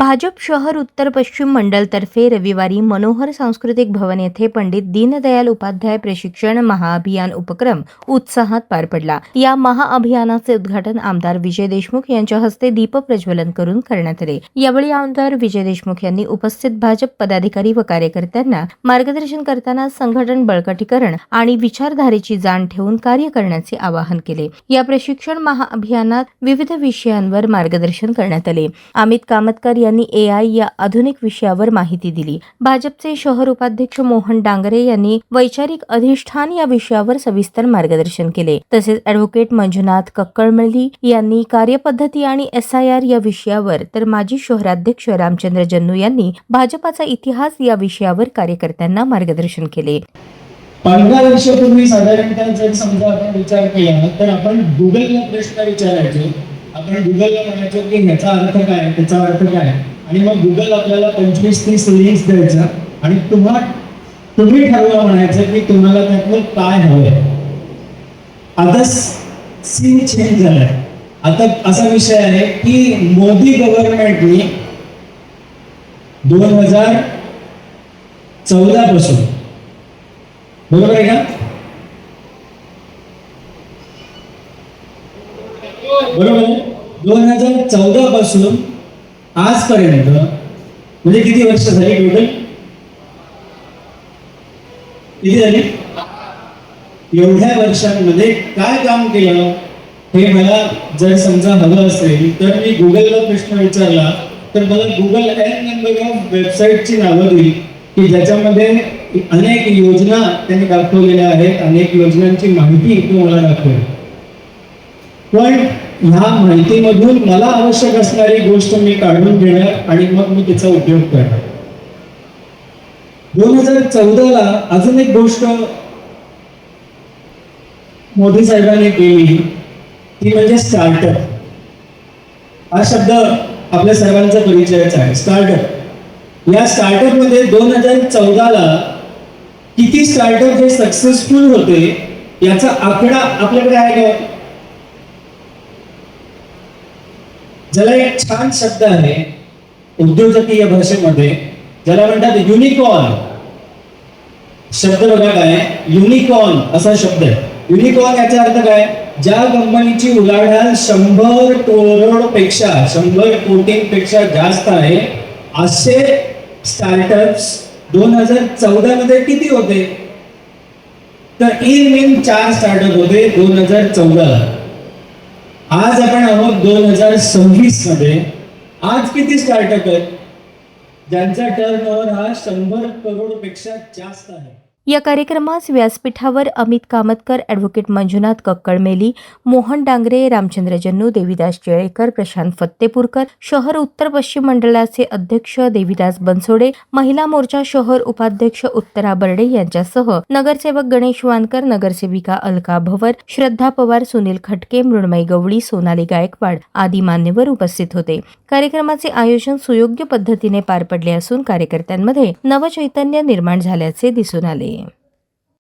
भाजप शहर उत्तर पश्चिम मंडलतर्फे रविवारी मनोहर सांस्कृतिक भवन येथे पंडित दीनदयाल उपाध्याय प्रशिक्षण महाअभियान उपक्रम उत्साहात पार पडला। या महाअभियानाचे उद्घाटन आमदार विजय देशमुख यांच्या हस्ते दीप प्रज्वलन करून करण्यात आले। यावेळी आमदार विजय देशमुख यांनी उपस्थित भाजप पदाधिकारी व कार्यकर्त्यांना मार्गदर्शन करताना संघटन बळकटीकरण आणि विचारधारेची जाण ठेवून कार्य करण्याचे आवाहन केले। या प्रशिक्षण महाअभियानात विविध विषयांवर मार्गदर्शन करण्यात आले। अमित कामतकर यांनी AI या आधुनिक विषयावर माहिती दिली। भाजपचे शहर उपाध्यक्ष मोहन डांगरे यांनी वैचारिक अधिष्ठान या विषयावर सविस्तर मार्गदर्शन केले। तसेच ॲडव्होकेट मंजुनाथ कक्कळमली यांनी कार्यपद्धती आणि SIR या विषयावर, तर माजी शहराध्यक्ष रामचंद्र जन्नू यांनी भाजपाचा इतिहास या विषयावर कार्यकर्त्यांना मार्गदर्शन केले। 15 वर्षापूर्वी साधारणतः जर समजा आपण विचार केला तर आपण गुगलला प्रश्न विचारायचो, आपण गुगलला म्हणायचो की ह्याचा अर्थ काय, त्याचा अर्थ काय, आणि मग गुगल आपल्याला 25-30 लिंक्स द्यायचा आणि तुम्ही ठरवा म्हणायचं की तुम्हाला त्यातलं काय हवंय। आता सीन चेंज झालाय। आता असा विषय आहे की मोदी गव्हर्नमेंटनी 2014 पासून, बरोबर आहे का, बरोबर, 2014 पासून आजपर्यंत म्हणजे किती वर्ष झाली टोटल, किती झाली, एवढ्या वर्षांमध्ये काय काम केलं हे मला जर समजा हवं असेल तर मी गुगलला प्रश्न विचारला तर मला गुगल n नंबर ऑफ वेबसाईटची नावं दिली की ज्याच्यामध्ये अनेक योजना त्यांनी दाखवलेल्या आहेत, अनेक योजनांची माहिती तो मला दाखवेल। पण ह्या माहितीमधून मला आवश्यक असणारी गोष्ट मी काढून घेणार आणि मग मी त्याचा उपयोग करणार। 2014ला अजून एक गोष्ट मोदी साहेबांनी केली ती म्हणजे स्टार्टअप। हा शब्द आपल्या सर्वांचा परिचयच आहे, स्टार्टअप। या स्टार्टअप मध्ये 2014ला किती स्टार्टअप हे सक्सेसफुल होते याचा आकडा आपल्याकडे आहे का? ज्याला एक छान शब्द आहे उद्योजकीय भाषेमध्ये, ज्याला म्हणतात युनिकॉर्न। शब्द बघा काय, युनिकॉर्न असा शब्द आहे। युनिकॉर्न याचा अर्थ काय, ज्या कंपनीची उलाढाल 100 करोडपेक्षा 100 कोटींपेक्षा जास्त आहे असे स्टार्टअप्स 2014 मध्ये किती होते, तर इन 4 स्टार्टअप होते 2014ला। आज आपण आहोत 2026 मध्ये। आज किती स्टार्टअप आहेत ज्यांचा टर्नओव्हर हा 100 करोडपेक्षा जास्त आहे। या कार्यक्रमास व्यासपीठावर अमित कामतकर, ॲडव्होकेट मंजुनाथ कक्कळमेली, मोहन डांगरे, रामचंद्र जन्नू, देविदास चेळेकर, प्रशांत फत्तेपूरकर, शहर उत्तर पश्चिम मंडळाचे अध्यक्ष देविदास बनसोडे, महिला मोर्चा शहर उपाध्यक्ष उत्तरा बर्डे यांच्यासह नगरसेवक गणेश वानकर, नगरसेविका अलका भवर, श्रद्धा पवार, सुनील खटके, मृण्मयी गवळी, सोनाली गायकवाड आदी मान्यवर उपस्थित होते। कार्यक्रमाचे आयोजन सुयोग्य पद्धतीने पार पडले असून कार्यकर्त्यांमध्ये नवचैतन्य निर्माण झाल्याचे दिसून आले।